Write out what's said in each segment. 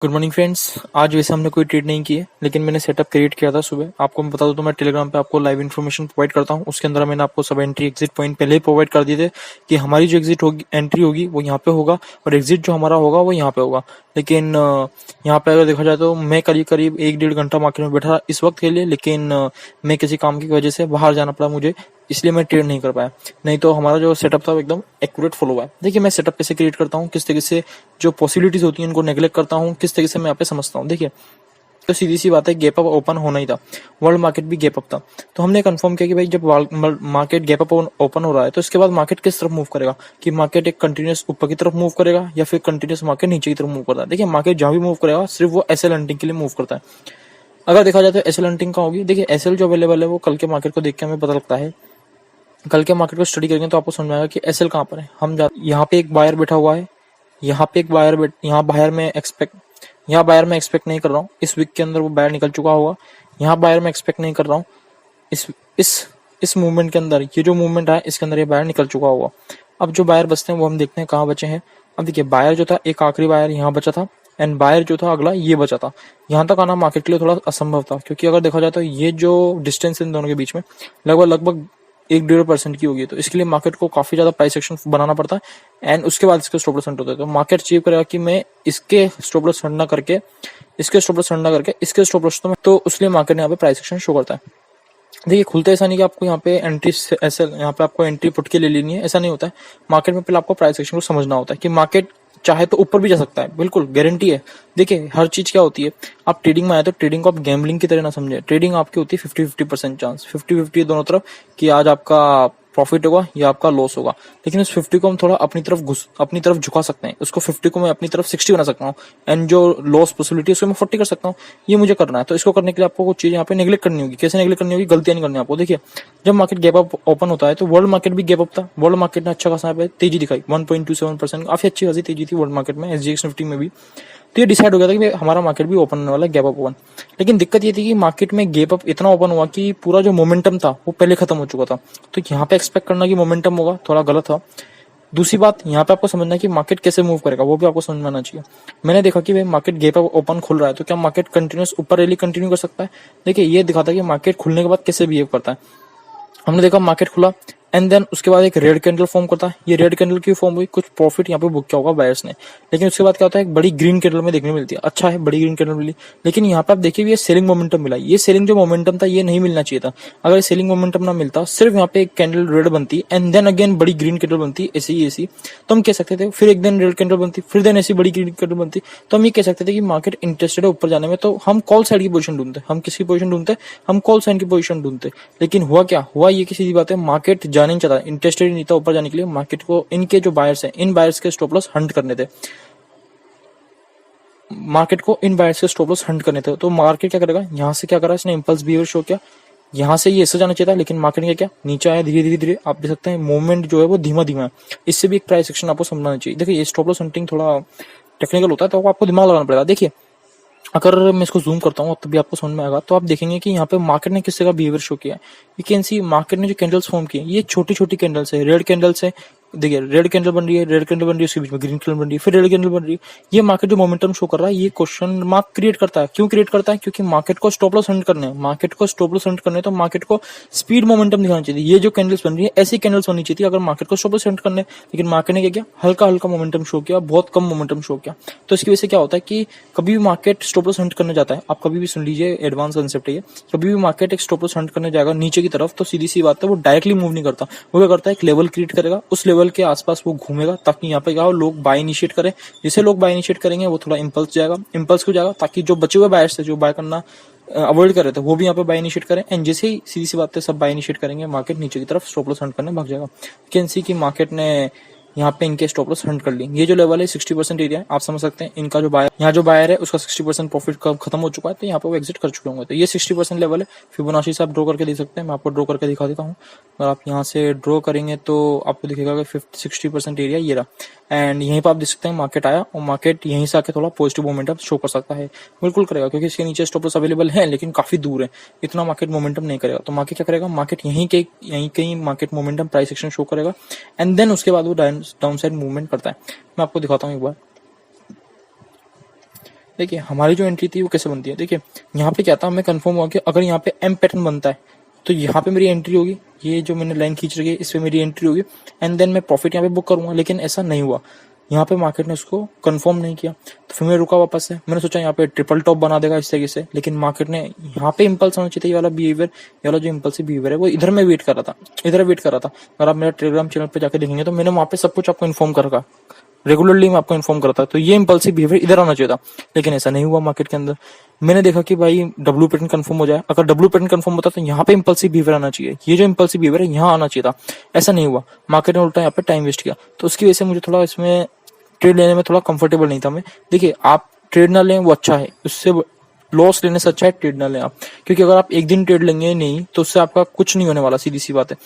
Good morning friends. आज वैसे हमने कोई ट्रेड नहीं की है, लेकिन मैंने सेटअप क्रिएट किया था सुबह। आपको मैं बता दूं तो मैं टेलीग्राम पे आपको लाइव इन्फॉर्मेशन प्रोवाइड करता हूं। उसके अंदर मैंने आपको सब एंट्री एग्जिट पॉइंट पहले ही प्रोवाइड कर दिए थे कि हमारी जो एग्जिट होगी, एंट्री होगी वो यहाँ पे होगा और एग्जिट जो हमारा होगा वो यहाँ पे होगा। लेकिन यहाँ पे अगर देखा जाए तो मैं करीब करीब 1-1.5 घंटा मार्केट में बैठा इस वक्त के लिए, लेकिन मैं किसी काम की वजह से बाहर जाना पड़ा मुझे, इसलिए मैं ट्रेड नहीं कर पाया। नहीं तो हमारा जो सेटअप था वो एकदम एक्यूरेट फॉलो हुआ है। देखिए मैं सेटअप कैसे क्रिएट करता हूँ, किस तरीके से जो पॉसिबिलिटीज होती हैं उनको नेग्लेक्ट करता हूँ, किस तरीके से मैं यहाँ पे समझता हूँ। देखिए तो सीधी सी बात है, गैप अप ओपन होना ही था, वर्ल्ड मार्केट भी गैप अप था। तो हमने कंफर्म किया कि भाई जब मार्केट गैप अप ओपन हो रहा है तो इसके बाद मार्केट किस तरफ मूव करेगा, कि मार्केट एक कंटिन्यूस ऊपर की तरफ मूव करेगा या फिर कंटिन्यूस मार्केट नीचे की तरफ मूव करता है। देखिए मार्केट जहां भी मूव करेगा सिर्फ वो एसएल हंटिंग के लिए मूव करता है। अगर देखा जाए तो एसएल हंटिंग का होगी। देखिए एसएल जो अवेलेबल है वो कल के मार्केट को देख के हमें पता लगता है, कल के मार्केट को स्टडी करेंगे तो आपको समझ में आएगा कि एसएल कहाँ पर है। यहाँ पे एक बायर बैठा हुआ है, यहाँ पे एक बायर यहाँ बायर में एक्सपेक्ट नहीं कर रहा हूँ। इस वीक के अंदर वो बायर निकल चुका होगा। यहाँ बायर में एक्सपेक्ट नहीं कर रहा हूँ। इस इस मूवमेंट के अंदर, ये जो मूवमेंट है इसके अंदर ये बायर निकल चुका होगा। अब जो बायर बचते हैं वो हम देखते हैं कहाँ बचे हैं। अब देखिए बायर जो था, एक आखिरी बायर यहाँ बचा था एंड बायर जो था अगला ये बचा था। यहाँ तक आना मार्केट के लिए थोड़ा असंभव था, क्योंकि अगर देखा जाए तो ये जो डिस्टेंस इन दोनों के बीच में लगभग 1-1.5% की होगी। तो इसके लिए मार्केट को काफी ज्यादा प्राइस एक्शन बनाना पड़ता है एंड उसके बाद इसके स्टॉप लॉस हंट होते हैं। तो मार्केट अचीव करेगा कि मैं इसके स्टॉप लॉस हंट ना करके इसके स्टॉप लॉस हंट ना करके इसके स्टॉप लॉस तो उसलिए मार्केट यहाँ पे प्राइस एक्शन शो करता है। देखिए खुलते ऐसा नहीं कि आपको यहाँ पे एंट्री ऐसे यहाँ पे आपको एंट्री पुट के ले लेनी है, ऐसा नहीं होता है। मार्केट में पहले आपको प्राइस एक्शन को समझना होता है कि मार्केट चाहे तो ऊपर भी जा सकता है, बिल्कुल गारंटी है। देखिए हर चीज क्या होती है, आप ट्रेडिंग में आए तो ट्रेडिंग को आप गैम्बलिंग की तरह ना समझे। ट्रेडिंग आपकी होती है 50-50% चांस, 50-50 दोनों तरफ, कि आज आपका प्रॉफिट होगा या आपका लॉस होगा। लेकिन उस 50 को हम थोड़ा अपनी तरफ झुका सकते हैं। उसको 50 को मैं अपनी तरफ 60 बना सकता हूँ एंड जो लॉस पॉसिबिलिटी है उसको मैं 40 कर सकता हूँ। ये मुझे करना है। तो इसको करने के लिए आपको कुछ चीज यहाँ पे नेग्लेक्ट करनी होगी। कैसे नेग्लेक्ट करनी होगी, गलतियां नहीं करनी आपको। देखिए जब मार्केट गैप अप ओपन होता है तो वर्ल्ड मार्केट भी गैप अप था। वर्ल्ड मार्केट ने अच्छा खासा तेजी दिखाई, 1.27%, काफी अच्छी खासी तेजी थी वर्ल्ड मार्केट में, एसजीएक्स निफ्टी में भी। तो ये डिसाइड हो गया था कि हमारा मार्केट भी ओपन होने वाला है, गैप अप ओपन। लेकिन दिक्कत ये थी कि मार्केट में गैप अप इतना ओपन हुआ कि पूरा जो मोमेंटम था वो पहले खत्म हो चुका था। तो यहाँ पे एक्सपेक्ट करना कि मोमेंटम होगा थोड़ा गलत था। दूसरी बात यहाँ पे आपको समझना है कि मार्केट कैसे मूव करेगा, वो भी आपको समझ में आना चाहिए। मैंने देखा कि भाई मार्केट गैप अप ओपन खुल रहा है तो क्या मार्केट कंटिन्यूस ऊपर रैली कंटिन्यू कर सकता है। देखिए ये दिखाता है कि मार्केट खुलने के बाद कैसे बिहेव करता है। हमने देखा मार्केट खुला एंड देन उसके बाद एक रेड कैंडल फॉर्म करता है। ये रेड कैंडल क्यों फॉर्म हुई, कुछ प्रॉफिट यहाँ पे बुक किया होगा बायर्स ने। लेकिन उसके बाद क्या होता है, एक बड़ी ग्रीन कैंडल में देखने मिलती है। अच्छा है, बड़ी ग्रीन कैंडल मिली, लेकिन यहाँ पे आप देखिए ये सेलिंग मोमेंटम मिला। ये सेलिंग जो मोमेंटम था ये नहीं मिलना चाहिए था। अगर सेलिंग मोमेंटम ना मिलता, सिर्फ यहाँ पे एक कैंडल रेड बनती एंड देन अगेन बड़ी ग्रीन कैंडल बनती ऐसी, तो हम कह सकते थे, फिर एक दिन रेड कैंडल बनती, फिर देन ऐसी बड़ी ग्रीन कैंडल बनती, तो हम ये कह सकते थे कि मार्केट इंटरेस्टेड है ऊपर जाने में। तो हम कॉल साइड की पोजीशन ढूंढते, हम किसकी पोजीशन ढूंढते, हम कॉल साइड की पोजीशन ढूंढते। लेकिन हुआ क्या हुआ, ये किसी बात है, मार्केट जाने नहीं चाहता, इंटरेस्टेड नहीं था ऊपर जाने के लिए। मार्केट को इनके जो बायर्स हैं, इन बायर्स के स्टॉप लॉस हंट करने थे। मार्केट को इन बायर्स के स्टॉप लॉस हंट करने थे। तो मार्केट क्या करेगा, यहाँ से क्या करा, इसने इंपल्स बिहेवियर शो किया। यहाँ से ये ऐसे जाना चाहिए था, लेकिन मार्केट ने क्या, नीचे आया धीरे धीरे धीरे। आप देख सकते हैं मूवमेंट जो है वो धीमा धीमा है। इससे भी एक प्राइस एक्शन आपको समझना चाहिए। देखिए ये स्टॉप लॉस हंटिंग थोड़ा टेक्निकल होता है, तो आपको दिमाग लगाना पड़ेगा। देखिए अगर मैं इसको जूम करता हूँ तभी आपको समझ में आएगा। तो आप देखेंगे कि यहाँ पे मार्केट ने किस तरह का बिहेवियर शो किया। यू कैन सी मार्केट ने जो कैंडल्स फॉर्म किए, ये छोटी छोटी कैंडल्स है, रेड कैंडल्स है। देखिए रेड कैंडल बन रही है, रेड कैंडल बन रही है, उसके बीच में ग्रीन कैंडल बन रही है, फिर रेड कैंडल बन रही है। ये मार्केट जो मोमेंटम शो कर रहा है, ये क्वेश्चन मार्क क्रिएट करता है। क्यों क्रिएट करता है, क्योंकि मार्केट को स्टॉप लॉस हंट करने, मार्केट को स्टॉप लॉस हंट करने, तो मार्केट को स्पीड मोमेंटम दिखाना चाहिए। ये जो कैंडल्स बन रही है ऐसी कैंडल्स बननी चाहिए थी अगर मार्केट को स्टॉप लॉस हंट करने। लेकिन मार्केट ने क्या किया, हल्का हल्का मोमेंटम शो किया, बहुत कम मोमेंटम शो किया। तो इसकी वजह से क्या होता है कि कभी भी मार्केट स्टॉप लॉस हंट करने जाता है, आप कभी भी सुन लीजिए, एडवांस कंसेप्ट है ये। कभी भी मार्केट एक स्टॉप लॉस हंट करने जाएगा नीचे की तरफ, तो सीधी सी बात है वो डायरेक्टली मूव नहीं करता। वो क्या करता है, एक लेवल क्रिएट करेगा, उस लेवल के आसपास वो घूमेगा ताकि यहाँ पे क्या हो, लोग बाय इनिशिएट करें। जिसे लोग बाय इनिशिएट करेंगे वो थोड़ा इंपल्स जाएगा, इंपल्स को जाएगा, ताकि जो बचे हुए बायर्स थे जो बाय करना अवॉइड कर रहे थे वो भी यहाँ पे बाय इनिशिएट करें। एंड जैसे ही सीधी सी बात है सब बाय इनिशिएट करेंगे, मार्केट नीचे की तरफ स्टॉप लॉस हंट करने भाग जाएगा। कैन सी की मार्केट ने यहाँ पे इनके स्टॉप लॉस हंट कर ली। ये जो लेवल है 60% एरिया है, आप समझ सकते हैं। इनका जो बायर, यहाँ जो बायर है उसका 60% प्रॉफिट खत्म हो चुका है, तो यहाँ पे वो एग्जिट कर चुके होंगे। तो ये 60% लेवल है। फिबोनाची से आप ड्रॉ करके देख सकते हैं, मैं आपको ड्रॉ करके दिखा देता हूँ। अगर आप यहाँ से ड्रॉ करेंगे तो आपको दिखेगा कि 60% एरिया ये रहा। एंड यहीं पर आप देख सकते हैं मार्केट आया और मार्केट यहीं से आके थोड़ा पॉजिटिव मोमेंटम शो कर सकता है। बिल्कुल करेगा, क्योंकि इसके नीचे स्टॉप लॉस अवेलेबल है लेकिन काफी दूर है, इतना मार्केट मोमेंटम नहीं करेगा। तो मार्केट क्या करेगा, मार्केट यहीं कहीं market momentum price action show करेगा एंड देन उसके बाद वो डाउन साइड मूवमेंट करता है। मैं आपको दिखाता हूँ एक बार। देखिए हमारी जो एंट्री थी वो कैसे बनती है, देखिए यहाँ पे क्या था, मैं कंफर्म हुआ कि अगर यहाँ पे एम पैटर्न बनता है तो यहाँ पे मेरी एंट्री होगी, ये जो मैंने लाइन खींच रही है इस पे मेरी एंट्री होगी एंड देन मैं प्रॉफिट यहाँ पे बुक करूंगा। लेकिन ऐसा नहीं हुआ, यहाँ पे मार्केट ने उसको कंफर्म नहीं किया, तो फिर मैं रुका वापस से। मैंने सोचा यहाँ पे ट्रिपल टॉप बना देगा इस तरीके से, लेकिन मार्केट ने यहाँ पे इंपल्स होना चाहिए, ये वाला बिहेवियर, ये वाला जो इंपल्सिव बिहेवियर है वो इधर मैं वेट कर रहा था, इधर वेट कर रहा था। अगर आप मेरा टेलीग्राम चैनल पे जाके देखेंगे तो मैंने वहाँ पे सब कुछ आपको इन्फॉर्म कर रखा, रेगुलरली मैं आपको इन्फॉर्म करता, तो ये इंपल्सिव बिहेवियर इधर आना चाहिए था, लेकिन ऐसा नहीं हुआ मार्केट के अंदर। मैंने देखा कि भाई डब्ल्यू पैटर्न कंफर्म हो जाए, अगर डब्ल्यू पैटर्न कंफर्म होता तो यहाँ पे इंपल्सिव बिहेवियर आना चाहिए, ये जो इंपल्सिव बिहेवियर है यहाँ आना चाहिए था, ऐसा नहीं हुआ। मार्केट ने उल्टा यहाँ पे टाइम वेस्ट किया, तो उसकी वजह से मुझे थोड़ा इसमें ट्रेड लेने में थोड़ा कंफर्टेबल नहीं था मैं। देखिए आप ट्रेड ना लें वो अच्छा है, उससे लॉस लेने से अच्छा है ट्रेड ना लें आप, क्योंकि अगर आप एक दिन ट्रेड लेंगे नहीं तो उससे आपका कुछ नहीं होने वाला, सीधी सी बात है।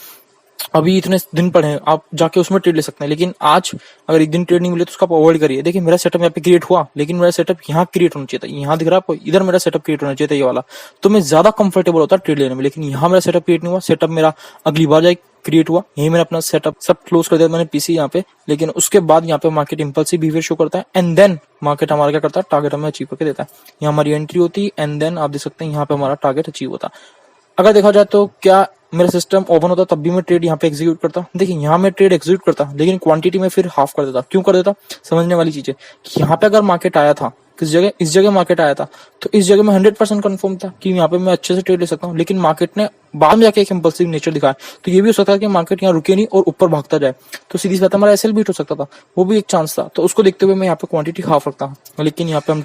अभी इतने दिन पड़े हैं, आप जाके उसमें ट्रेड ले सकते हैं, लेकिन आज अगर एक दिन ट्रेड नहीं मिले तो उसका आप अवॉइड करिए। देखिए मेरा सेटअप यहाँ पे क्रिएट हुआ, लेकिन मेरा सेटअप यहाँ क्रिएट होना चाहिए था, यहाँ दिख रहा है आपको, इधर मेरा सेटअप क्रिएट होना चाहिए था ये वाला, तो मैं ज्यादा कंफर्टेबल होता ट्रेड लेने में। लेकिन यहाँ मेरा सेटअप क्रिएट नहीं हुआ, सेटअप मेरा अगली बार जाए क्रिएट हुआ, यही मैंने अपना सेटअप सब क्लोज कर दिया मैंने पीसी यहाँ पे। लेकिन उसके बाद यहाँ पे मार्केट इंपल्सिव बिहेवियर शो करता है एंड देन मार्केट हमारा क्या करता है, टारगेट हमें अचीव करके देता है। यहाँ हमारी एंट्री होती है एंड देन आप देख सकते हैं यहाँ पे हमारा टारगेट अचीव होता है। अगर देखा जाए तो क्या मेरा सिस्टम ओपन होता तब भी मैं ट्रेड यहाँ पे एग्जीक्यूट करता, देखिए यहाँ मैं ट्रेड एग्जीक्यूट करता लेकिन क्वांटिटी में फिर हाफ कर देता। क्यों कर देता, समझने वाली चीज है कि यहाँ पे अगर मार्केट आया था किस जगह, इस जगह मार्केट आया था तो इस जगह में 100% कंफर्म था कि यहाँ पे मैं अच्छे से ट्रेड ले सकता हूँ, लेकिन मार्केट ने बाद में जाके एक इंपल्सिव नेचर दिखाया, तो ये भी हो सकता है कि मार्केट यहाँ रुके नहीं और ऊपर भागता जाए, तो सीधी सी बात हमारा एसएल बीट हो सकता था, वो भी एक चांस था। तो उसको देखते हुए मैं यहाँ पे क्वांटिटी हाफ रखता, लेकिन यहाँ पे हम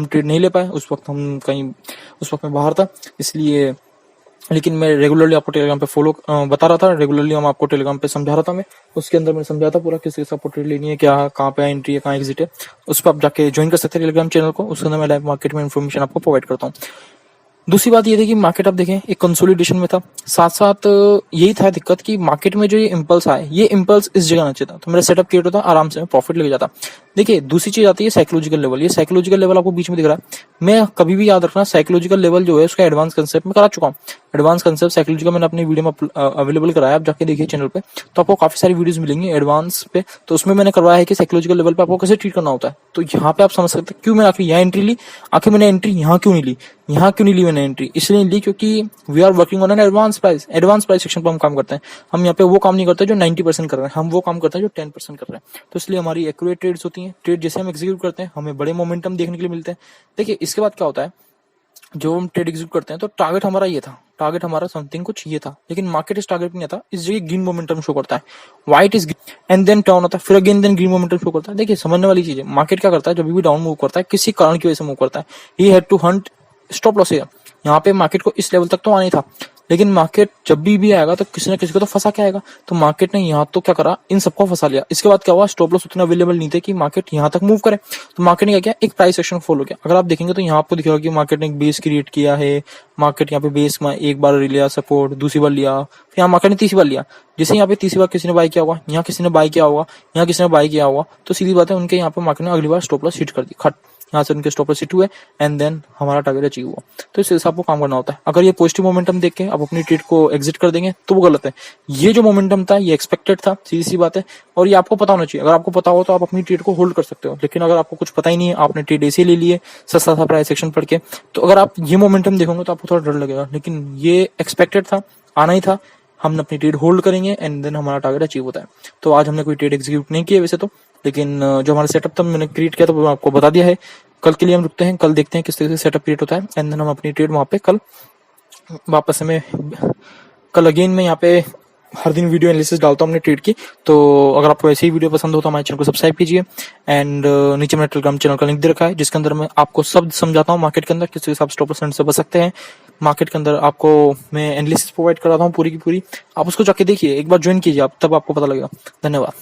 ट्रेड नहीं ले पाए, उस वक्त हम कहीं, उस वक्त मैं बाहर था इसलिए। लेकिन मैं रेगुलरली आपको टेलीग्राम पे फॉलो बता रहा था, रेगुलरली हम आपको टेलीग्राम पे समझा रहा था मैं, उसके अंदर मैंने समझाया था पूरा किस किस आपको ट्रेड लेनी है, क्या कहाँ पे एंट्री है, कहाँ एग्जिट है, उस पर आप जाके ज्वाइन कर सकते हैं टेलीग्राम चैनल को, उसके अंदर मैं लाइव मार्केट में इन्फॉर्मेशन आपको प्रोवाइड करता हूँ। दूसरी बात ये थी कि मार्केट आप देखें एक कंसोलिडेशन में था, साथ साथ यही था दिक्कत कि मार्केट में जो ये इंपल्स आए, ये इंपल्स इस जगह आना चाहिए था, तो मेरा सेटअप क्रिएट होता, आराम से मैं प्रॉफिट लेके जाता। देखिए दूसरी चीज आती है साइकोलॉजिकल लेवल, ये साइकोलॉजिकल लेवल आपको बीच में दिख रहा है, मैं कभी भी याद रखना साइकोलॉजिकल लेवल जो है उसका एडवांस कंसेप्ट में करा चुका हूँ। एडवांस कंसेप्ट साइकोलॉजिकल मैंने अपनी वीडियो में अवेलेबल कराया, आप जाके देखिए चैनल पे, तो आपको काफी सारी वीडियोस मिलेंगी एडवांस पे, तो उसमें मैंने करवाया है कि साइकोलॉजिकल लेवल पे आपको कैसे ट्रीट करना होता है। तो यहाँ पे आप समझ सकते हैं क्यों मैंने आखिर यहाँ एंट्री ली, आखिर मैंने एंट्री यहाँ क्यों नहीं ली, यहाँ क्यों नहीं ली मैंने एंट्री, इसलिए ली क्योंकि we are working on an advance price section पर हम काम करते हैं। हम यहाँ पे वो काम नहीं करते जो 90% कर रहे हैं, हम वो काम करते हैं जो 10% कर रहे हैं, तो इसलिए हमारी एक्यूरेट ट्रेड्स होती हैं। ट्रेड जैसे हम एग्जीक्यूट करते हैं हमें बड़े मोमेंटम देखने के लिए मिलते हैं। देखिए इसके बाद क्या होता है, जो हम ट्रेड एग्जीक्यूट करते हैं तो टारगेट हमारा ये था, टारगेट हमारा समथिंग कुछ ये था, लेकिन मार्केट इस टारगेट नहीं था, इस जगह ग्रीन मोमेंटम शो करता है, white is and then down होता है, फिर again then green momentum show करता है। देखिए समझने वाली चीज है, मार्केट क्या करता है जब भी डाउन मूव करता है किसी कारण की वजह से मूव करता है, he had to hunt stop loss. यहाँ पे मार्केट को इस लेवल तक तो आना ही था, लेकिन मार्केट जब भी आएगा तो किसी न किसी को तो फंसा के आएगा, तो मार्केट ने यहाँ तो क्या करा, इन सबको फंसा लिया। इसके बाद क्या हुआ, स्टॉप लॉस उतना अवेलेबल नहीं थे कि मार्केट यहाँ तक मूव करे, तो मार्केट ने क्या किया, एक प्राइस एक्शन फॉलो किया। अगर आप देखेंगे तो यहाँ आपको दिखेगा कि मार्केट ने एक बेस क्रिएट किया है, मार्केट यहाँ पे बेस में एक बार लिया सपोर्ट, दूसरी बार लिया, फिर यहाँ मार्केट ने तीसरी बार लिया। जैसे यहाँ पे तीसरी बार किसी ने बाय किया होगा, यहाँ किसी ने बाय किया होगा, यहाँ किसी ने बाय किया होगा, तो सीधी बात है उनके यहाँ पे मार्केट ने अगली बार स्टॉप लॉस हिट कर दी, खट यहाँ से उनके स्टॉप लॉस हिट हुए एंड देन हमारा टारगेट अचीव हुआ। तो इस हिसाब को काम करना होता है। अगर ये पॉजिटिव मोमेंटम देख के आप अपनी ट्रेड को एग्जिट कर देंगे तो वो गलत है। ये जो मोमेंटम था ये एक्सपेक्टेड था, सीधी सी बात है, और ये आपको पता होना चाहिए। अगर आपको पता हो तो आप अपनी ट्रेड को होल्ड कर सकते हो, लेकिन अगर आपको कुछ पता ही नहीं है, आपने ट्रेड ऐसे ले लिए सस्ता सा प्राइस एक्शन पढ़ के, तो अगर आप ये मोमेंटम देखोगे तो आपको थोड़ा डर लगेगा, लेकिन ये एक्सपेक्टेड था, आना ही था। हम अपनी ट्रेड होल्ड करेंगे एंड देन हमारा टारगेट अचीव होता है। तो आज हमने कोई ट्रेड एग्जीक्यूट नहीं किया वैसे तो, लेकिन जो हमारा सेटअप था मैंने क्रिएट किया तो वो आपको बता दिया है। कल के लिए हम रुकते हैं, कल देखते हैं किस तरीके से सेटअप क्रिएट होता है एंड देन हम अपनी ट्रेड वहां पे कल वापस में, कल अगेन मैं यहाँ पे हर दिन वीडियो एनालिसिस डालता हूँ अपने ट्रेड की। तो अगर आपको ऐसी ही वीडियो पसंद हो तो हमारे चैनल को सब्सक्राइब कीजिए एंड नीचे मैंने टेलीग्राम चैनल का लिंक दे रखा है जिसके अंदर मैं आपको सब समझाता हूँ मार्केट के अंदर किस तरीके से आप स्टॉप लॉस से बच सकते हैं। मार्केट के अंदर आपको मैं एनालिसिस प्रोवाइड कराता हूँ पूरी की पूरी, आप उसको जाके देखिए, एक बार ज्वाइन कीजिए आप, तब आपको पता लगेगा। धन्यवाद।